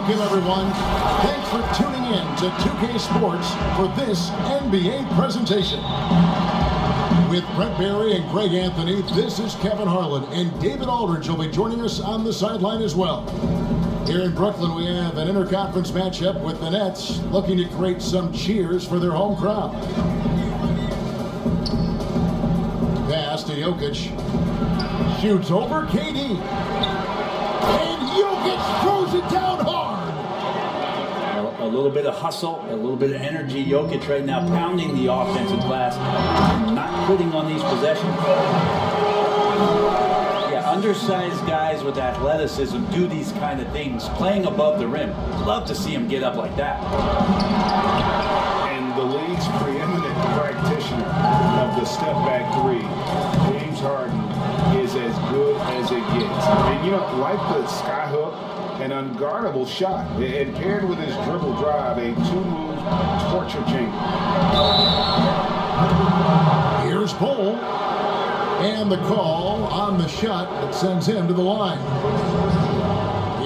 Welcome, everyone. Thanks for tuning in to 2K Sports for this NBA presentation. With Brett Barry and Greg Anthony, this is Kevin Harlan, and David Aldridge will be joining us on the sideline as well. Here in Brooklyn, we have an interconference matchup with the Nets looking to create some cheers for their home crowd. Pass to Jokic. Shoots over KD. And Jokic throws it down hard. A little bit of hustle, a little bit of energy. Jokic right now pounding the offensive glass, not quitting on these possessions. Yeah, undersized guys with athleticism do these kind of things, playing above the rim. Love to see him get up like that. And the league's preeminent practitioner of the step-back three, James Harden, is as good as it gets. And you know, like the skyhook, an unguardable shot, and paired with his dribble drive, a two-move torture chamber. Here's Bull, and the call on the shot that sends him to the line.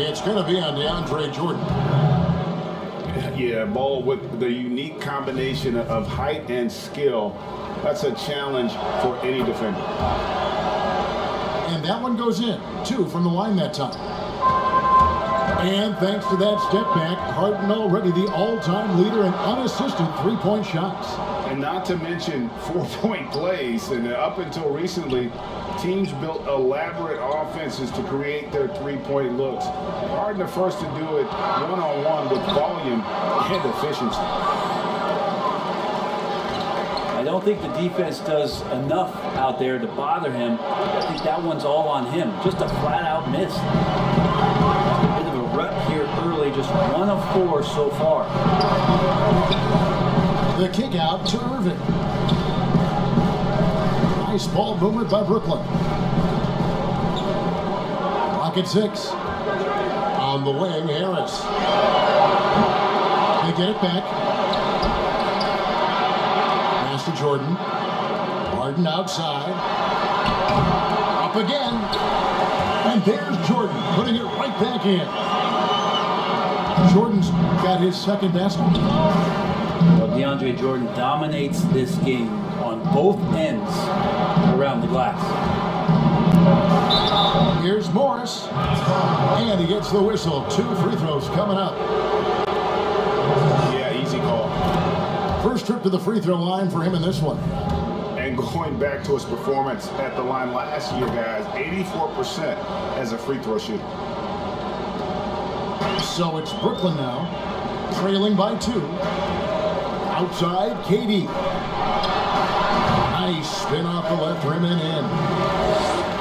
It's going to be on DeAndre Jordan. Yeah, Bull with the unique combination of height and skill. That's a challenge for any defender. And that one goes in, 2 from the line that time. And thanks to that step back, Barton already the all-time leader in unassisted three-point shots. And not to mention 4-point plays. And up until recently, teams built elaborate offenses to create their three-point looks. Barton the first to do it one-on-one with volume and efficiency. I don't think the defense does enough out there to bother him. I think that one's all on him. Just a flat-out miss. A bit of a rut here early, just 1 of 4 so far. The kick out to Irving. Nice ball movement by Brooklyn. Pocket 6. On the wing, Harris. They get it back. Pass to Jordan. Barton outside. Up again. And there's Jordan, putting it right back in. Jordan's got his second basket. Well, DeAndre Jordan dominates this game on both ends around the glass. Here's Morris. And he gets the whistle. 2 free throws coming up. Yeah, easy call. First trip to the free throw line for him in this one. And going back to his performance at the line last year, guys, 84% as a free throw shooter. So it's Brooklyn now, trailing by 2. Outside, KD. Nice spin off the left rim and in.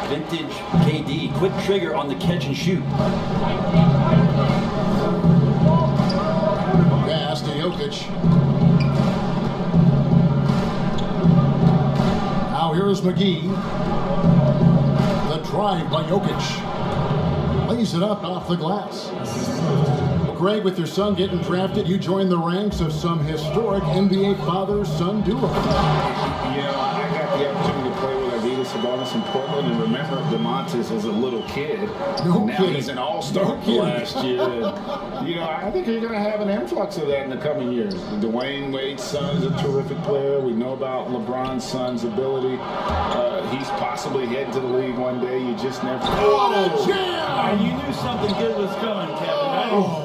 Vintage KD, quick trigger on the catch and shoot. Pass to Jokic. Now here's McGee. The drive by Jokic. Lays it up off the glass. Greg, with your son getting drafted, you joined the ranks of some historic NBA father-son duo. You know, I got the opportunity to play with Adidas Sabonis in Portland, and remember DeMontis as a little kid. No now kidding. He's an all-star last year. And, you know, I think you're going to have an influx of that in the coming years. Dwayne Wade's son is a terrific player. We know about LeBron's son's ability. He's possibly heading to the league one day. You just never know. You knew something good was coming, Kevin. Right?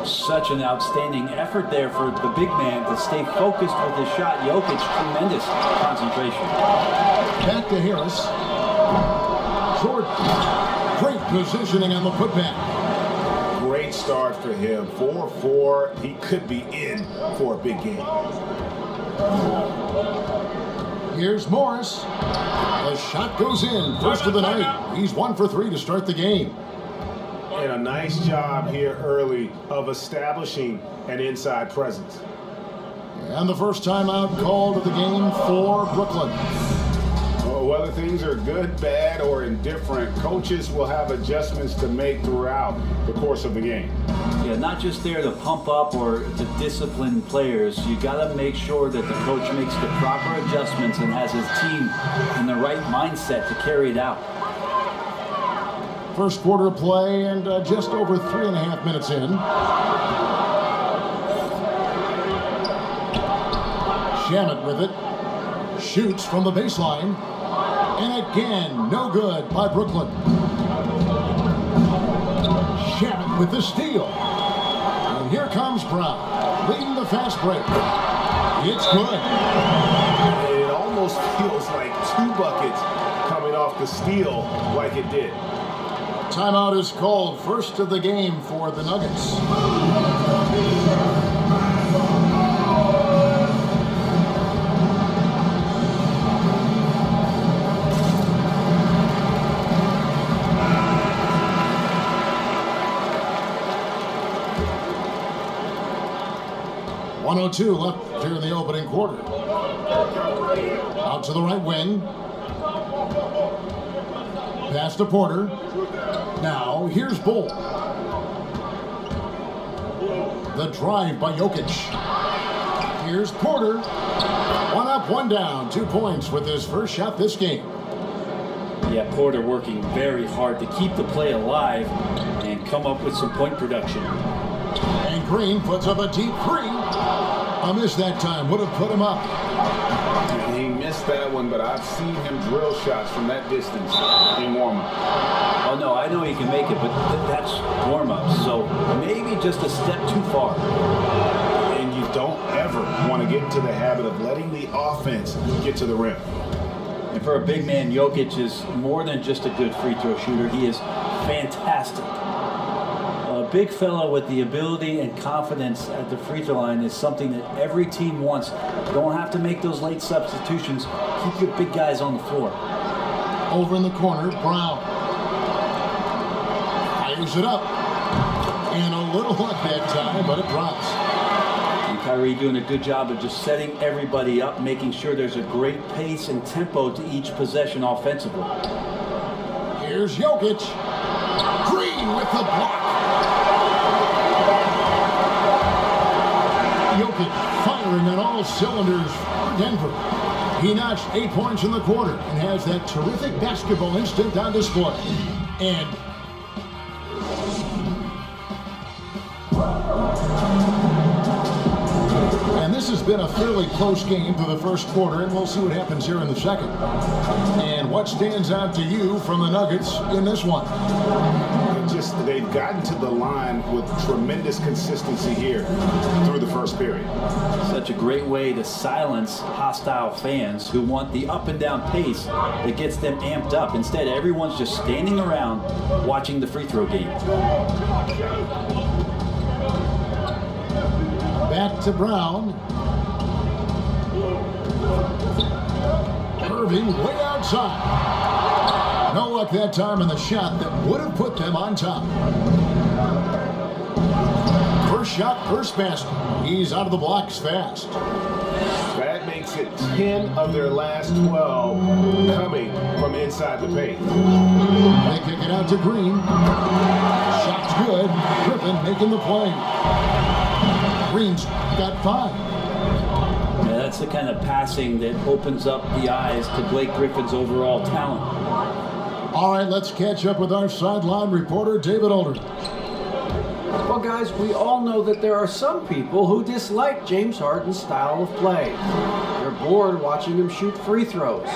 Such an outstanding effort there for the big man to stay focused with his shot. Jokic, tremendous concentration. Back to Harris. Jordan. Great positioning on the putback. Great start for him. 4-4. He could be in for a big game. Here's Morris. The shot goes in. First of the night. He's 1 for 3 to start the game. And a nice job here early of establishing an inside presence. And the first timeout called of the game for Brooklyn. Whether things are good, bad, or indifferent, coaches will have adjustments to make throughout the course of the game. Yeah, not just there to pump up or to discipline players. You got to make sure that the coach makes the proper adjustments and has his team in the right mindset to carry it out. First quarter of play and just over 3.5 minutes in. Shamet with it. Shoots from the baseline. And again, no good by Brooklyn. Shamet with the steal. And here comes Brown, leading the fast break. It's good. It almost feels like 2 buckets coming off the steal like it did. Timeout is called. First of the game for the Nuggets. .102 left here in the opening quarter. Out to the right wing. Pass to Porter. Now, here's Bull. The drive by Jokic. Here's Porter. 1 up, 1 down. 2 points with his first shot this game. Yeah, Porter working very hard to keep the play alive and come up with some point production. And Green puts up a deep 3. A miss that time. Would have put him up. He missed that one, but I've seen him drill shots from that distance in warm-up. Oh, no, I know he can make it, but that's warm-up. So maybe just a step too far. And you don't ever want to get into the habit of letting the offense get to the rim. And for a big man, Jokic is more than just a good free throw shooter. He is fantastic. A big fellow with the ability and confidence at the free throw line is something that every team wants. You don't have to make those late substitutions. Keep your big guys on the floor. Over in the corner, Brown. Fires it up. And a little luck that time, but it drops. And Kyrie doing a good job of just setting everybody up, making sure there's a great pace and tempo to each possession offensively. Here's Jokic. Green with the block. Jokic firing on all cylinders for Denver. He notched 8 points in the quarter and has that terrific basketball instinct on display. And this has been a fairly close game through the first quarter, and we'll see what happens here in the second. And what stands out to you from the Nuggets in this one? They've gotten to the line with tremendous consistency here through the first period. Such a great way to silence hostile fans who want the up and down pace that gets them amped up. Instead, everyone's just standing around watching the free throw game. Back to Brown. Irving way outside. No luck that time in the shot that would have put them on top. First shot, first basket. He's out of the blocks fast. That makes it 10 of their last 12 coming from inside the paint. They kick it out to Green. Shot's good. Griffin making the play. Green's got 5. Yeah, that's the kind of passing that opens up the eyes to Blake Griffin's overall talent. All right, let's catch up with our sideline reporter, David Aldridge. Well, guys, we all know that there are some people who dislike James Harden's style of play. They're bored watching him shoot free throws.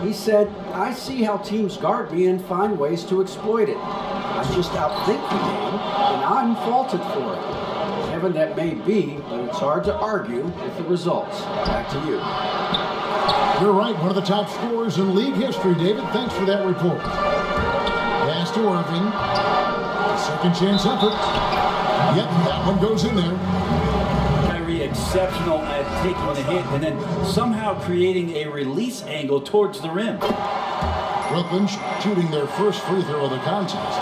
He said, "I see how teams guard me and find ways to exploit it. I just outthink the game, and I'm faulted for it." Kevin, that may be, but it's hard to argue with the results. Back to you. You're right, one of the top scorers in league history, David. Thanks for that report. Pass to Irving. Second chance effort. Yep, that one goes in there. Kyrie exceptional at taking the hit and then somehow creating a release angle towards the rim. Brooklyn shooting their first free throw of the contest.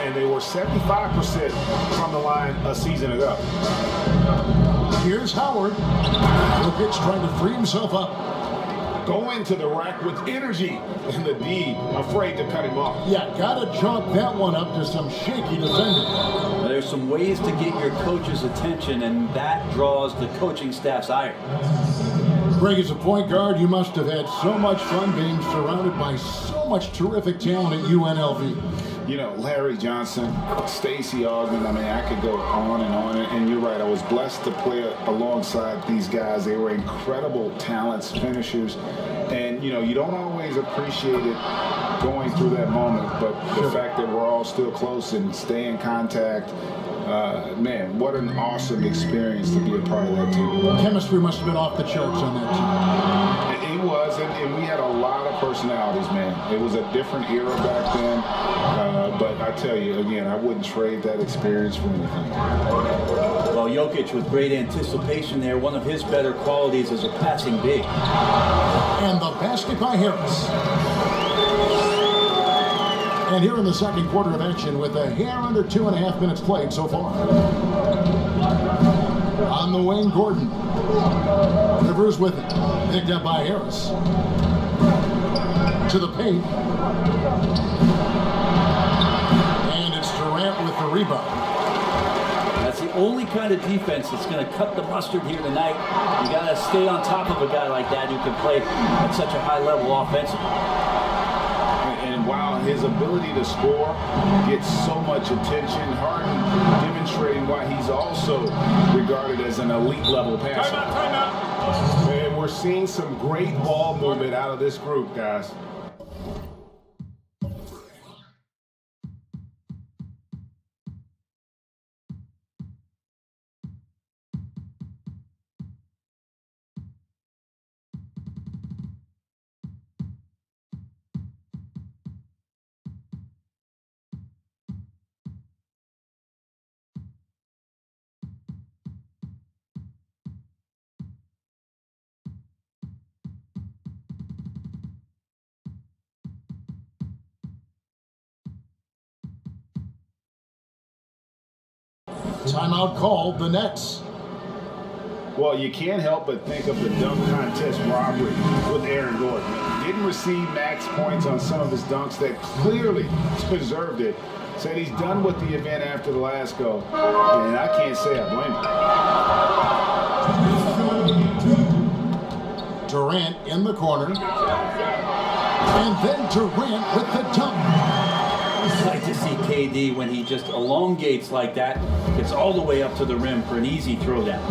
And they were 75% from the line a season ago. Here's Howard. Jokic trying to free himself up. Going to the rack with energy, and the D afraid to cut him off. Yeah, gotta chalk that one up to some shaky defending. There's some ways to get your coach's attention, and that draws the coaching staff's ire. Greg, as a point guard, you must have had so much fun being surrounded by so much terrific talent at UNLV. You know, Larry Johnson, Stacey Ogden, I mean, I could go on. And you're right, I was blessed to play alongside these guys. They were incredible talents, finishers. And, you know, you don't always appreciate it going through that moment, but the fact that we're all still close and stay in contact, man, what an awesome experience to be a part of that team. Chemistry must have been off the charts on that team. It was, and we had a lot of personalities, man. It was a different era back then, but I tell you, again, I wouldn't trade that experience for anything. Well, Jokic with great anticipation there. One of his better qualities is a passing big. And the basket by Harris. And here in the second quarter of action with a hair under 2.5 minutes played so far. On the wing, Gordon. Rivers with it. Picked up by Harris. To the paint. And it's Durant with the rebound. That's the only kind of defense that's going to cut the mustard here tonight. You got to stay on top of a guy like that who can play at such a high level offensively. And while his ability to score gets so much attention, Harden demonstrating why he's also regarded as an elite level passer. Time out. And we're seeing some great ball movement out of this group, guys. Timeout called, the Nets. Well, you can't help but think of the dunk contest robbery with Aaron Gordon. Didn't receive max points on some of his dunks that clearly deserved it. Said he's done with the event after the last go. And I can't say I blame him. Durant in the corner. And then Durant with the dunk. It's like to see KD when he just elongates like that, gets all the way up to the rim for an easy throwdown.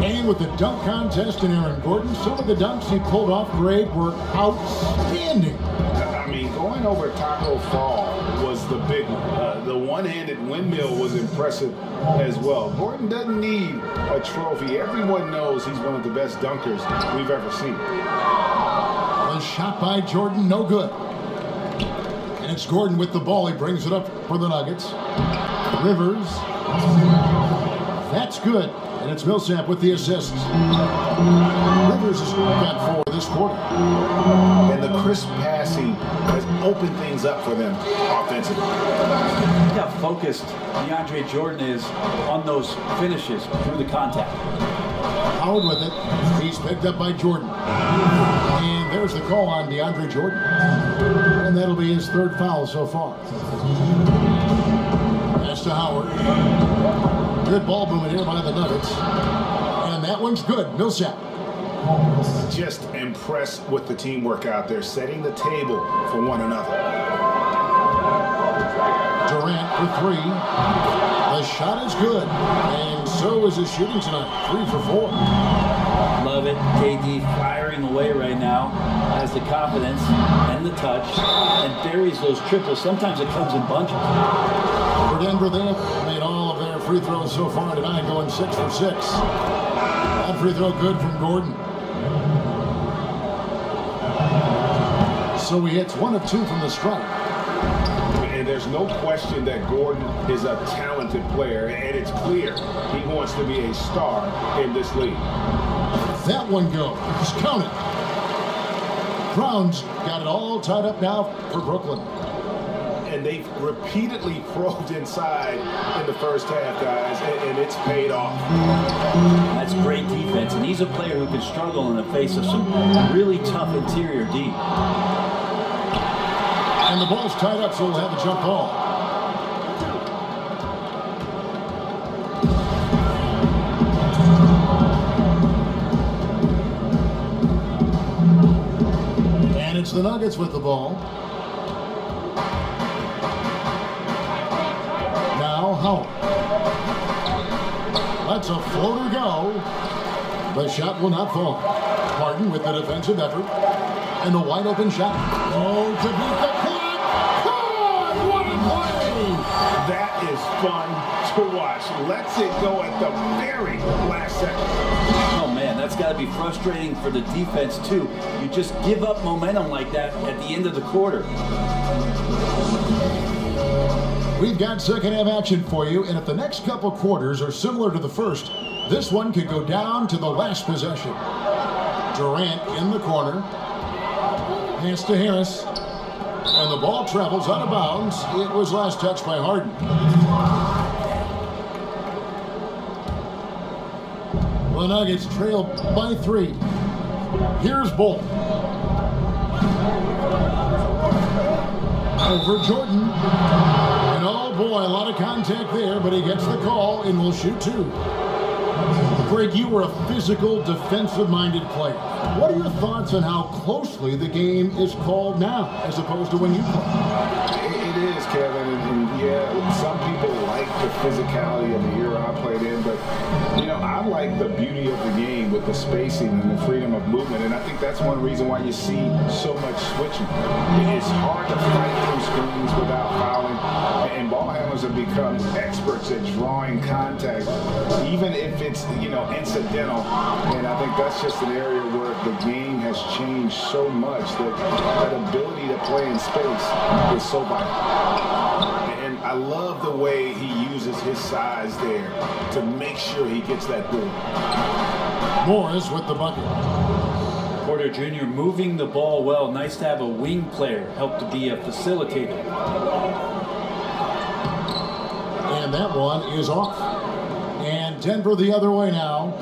And with the dunk contest and Aaron Gordon, some of the dunks he pulled off grade were outstanding. I mean, going over Taco Fall was the big one. The one-handed windmill was impressive as well. Gordon doesn't need a trophy. Everyone knows he's one of the best dunkers we've ever seen. The shot by Jordan, no good. And it's Gordon with the ball. He brings it up for the Nuggets. Rivers. That's good. And it's Millsap with the assist. Rivers has got 4 this quarter. And the crisp passing has opened things up for them offensively. Look how focused DeAndre Jordan is on those finishes through the contact. Howard with it. He's picked up by Jordan. And there's the call on DeAndre Jordan. And that'll be his 3rd foul so far. Pass to Howard. Good ball movement here by the Nuggets. And that one's good. Millsap. Just impressed with the teamwork out there, setting the table for one another. Durant for 3. The shot is good. And so is his shooting tonight. 3 for 4. Love it. KD firing away right now. Has the confidence and the touch and buries those triples. Sometimes it comes in bunches. For Denver, they have made all of their free throws so far tonight, going 6 for 6. That free throw good from Gordon. So he hits 1 of 2 from the stripe. And there's no question that Gordon is a talented player, and it's clear he wants to be a star in this league. That one goes. Count it. Brown's got it all tied up now for Brooklyn. And they've repeatedly probed inside in the first half, guys, and it's paid off. That's great defense, and he's a player who can struggle in the face of some really tough interior D. And the ball's tied up, so we'll have a jump ball. And it's the Nuggets with the ball. Howell. Lets a floater go. The shot will not fall. Barton with the defensive effort. And a wide open shot. Oh, to beat the clock. God, what a play! That is fun to watch. Lets it go at the very last second. Oh man, that's got to be frustrating for the defense too. You just give up momentum like that at the end of the quarter. We've got second half action for you, and if the next couple quarters are similar to the first, this one could go down to the last possession. Durant in the corner. Pass to Harris. And the ball travels out of bounds. It was last touched by Harden. The Nuggets trail by 3. Here's Bolton. Over Jordan. And oh boy, a lot of contact there, but he gets the call and will shoot 2. Greg, you were a physical, defensive-minded player. What are your thoughts on how closely the game is called now, as opposed to when you played? It is, Kevin, and yeah, some people like the physicality of the era I played in, but, you know, I like the beauty of the game with the spacing and the freedom of movement, and I think that's one reason why you see so much switching. It's hard to fight through screens without fouling, and ball handlers have become experts at drawing contact, even if it's, you know, incidental, and I think that's just an area where the game has changed so much that that ability to play in space is so vital. And I love the way he uses his size there to make sure he gets that boom. Morris with the bucket. Porter Jr. moving the ball well. Nice to have a wing player help to be a facilitator. And that one is off. And Denver the other way now.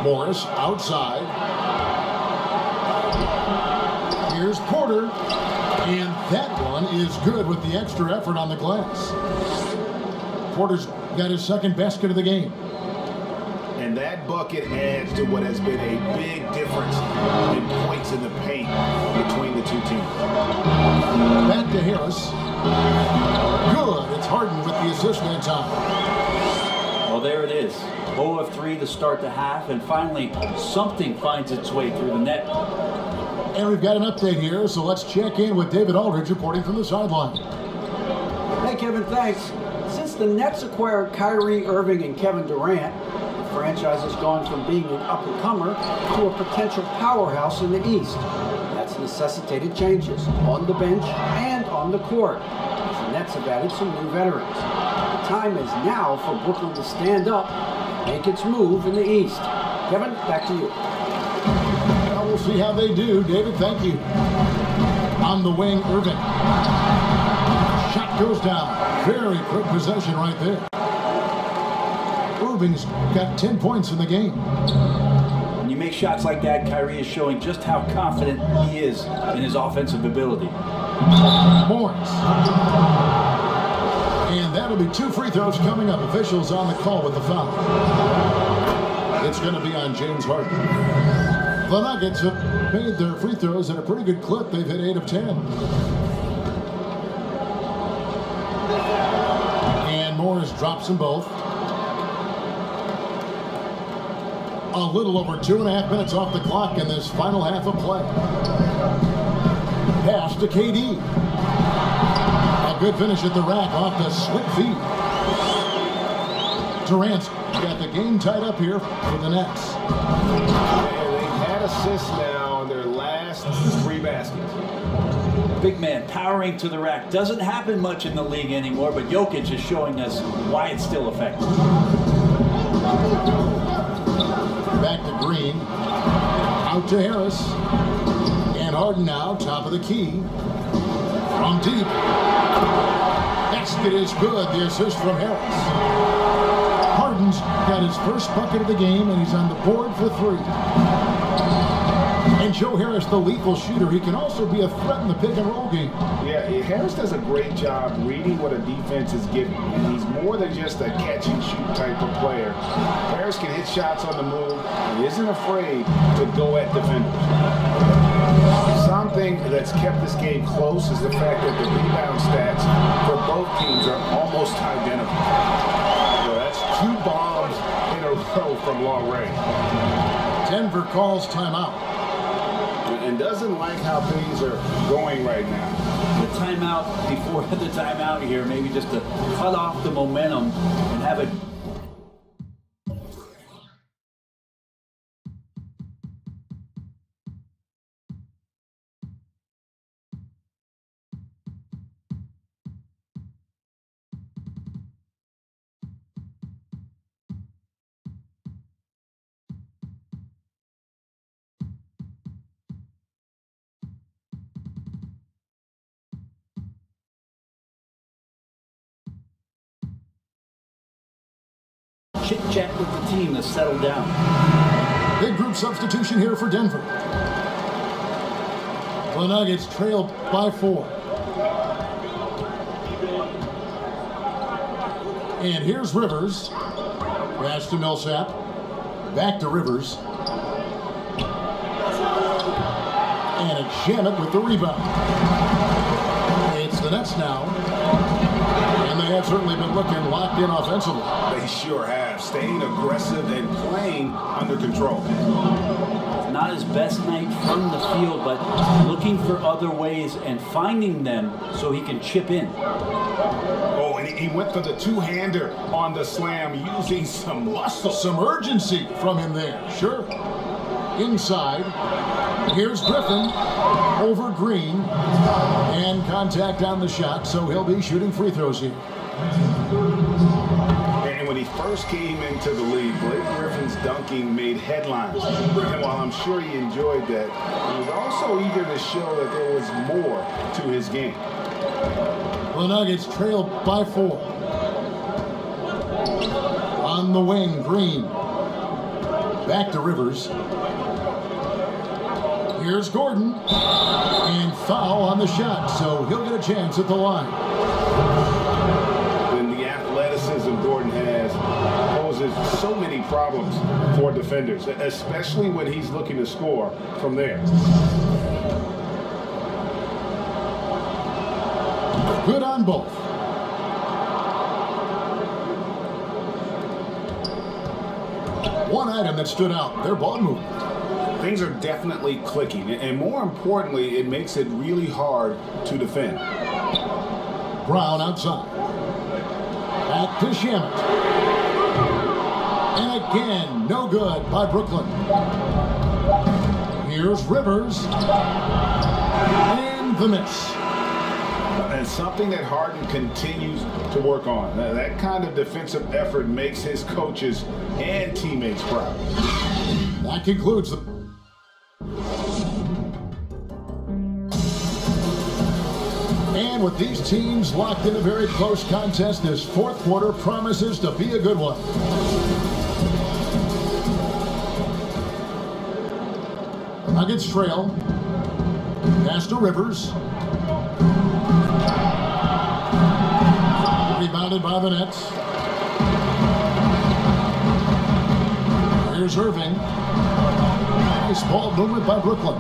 Morris outside. Here's Porter. And that one is good with the extra effort on the glass. Porter's got his second basket of the game. And that bucket adds to what has been a big difference in points in the paint between the two teams. Back to Harris. Good. It's Harden with the assist that time. Well, there it is. 0 of 3 to start the half, and finally something finds its way through the net. And we've got an update here, so let's check in with David Aldridge reporting from the sideline. Hey, Kevin, thanks. Since the Nets acquired Kyrie Irving and Kevin Durant, the franchise has gone from being an up-and-comer to a potential powerhouse in the East. That's necessitated changes on the bench and on the court, as the Nets have added some new veterans. The time is now for Brooklyn to stand up and make its move in the East. Kevin, back to you. Well, we'll see how they do. David, thank you. On the wing, Irving. Shot goes down. Very quick possession right there. Irving's got 10 points in the game. When you make shots like that, Kyrie is showing just how confident he is in his offensive ability. Morris. And that'll be 2 free throws coming up. Officials on the call with the foul. It's going to be on James Harden. The Nuggets have made their free throws at a pretty good clip. They've hit 8 of 10. And Morris drops them both. A little over 2.5 minutes off the clock in this final half of play. Pass to KD. A good finish at the rack off the slick feet. Durant's got the game tied up here for the Nets. And they've had assists now on their last 3 baskets. Big man powering to the rack. Doesn't happen much in the league anymore, but Jokic is showing us why it's still effective. Back to Green. Out to Harris. And Harden now, top of the key. From deep. Basket is good. The assist from Harris. Harden's got his first bucket of the game, and he's on the board for 3. And Joe Harris, the lethal shooter, he can also be a threat in the pick and roll game. Yeah, Harris does a great job reading what a defense is giving. And he's more than just a catch and shoot type of player. Harris can hit shots on the move and isn't afraid to go at defenders. Something that's kept this game close is the fact that the rebound stats for both teams are almost identical. So that's 2 bombs in a row from long range. Denver calls timeout. And doesn't like how things are going right now. The timeout before the timeout here, maybe just to cut off the momentum and have it. Chit-chat with the team to settle down. Big group substitution here for Denver. The Nuggets trail by 4. And here's Rivers. Pass to Millsap. Back to Rivers. And a Shamit with the rebound. It's the Nets now. And they have certainly been looking locked in offensively. They sure have, staying aggressive and playing under control. Not his best night from the field, but looking for other ways and finding them so he can chip in. Oh, and he went for the two-hander on the slam, using some muscle. Some urgency from him there, sure. Inside, here's Griffin over Green, and contact on the shot, so he'll be shooting free throws here. And when he first came into the league, Blake Griffin's dunking made headlines. And while I'm sure he enjoyed that, he was also eager to show that there was more to his game. The Nuggets trail by 4. On the wing, Green. Back to Rivers. Here's Gordon. And foul on the shot, so he'll get a chance at the line. And the athleticism Gordon has poses so many problems for defenders, especially when he's looking to score from there. Good on both. One item that stood out, their ball movement. Things are definitely clicking, and more importantly, it makes it really hard to defend. Brown outside. Back to Shamit. And again, no good by Brooklyn. Here's Rivers. And the miss. And something that Harden continues to work on. That kind of defensive effort makes his coaches and teammates proud. That concludes the... And with these teams locked in a very close contest, this fourth quarter promises to be a good one. The Nuggets trail. Pass to Rivers. Rebounded by the Nets. Here's Irving. Nice ball movement by Brooklyn.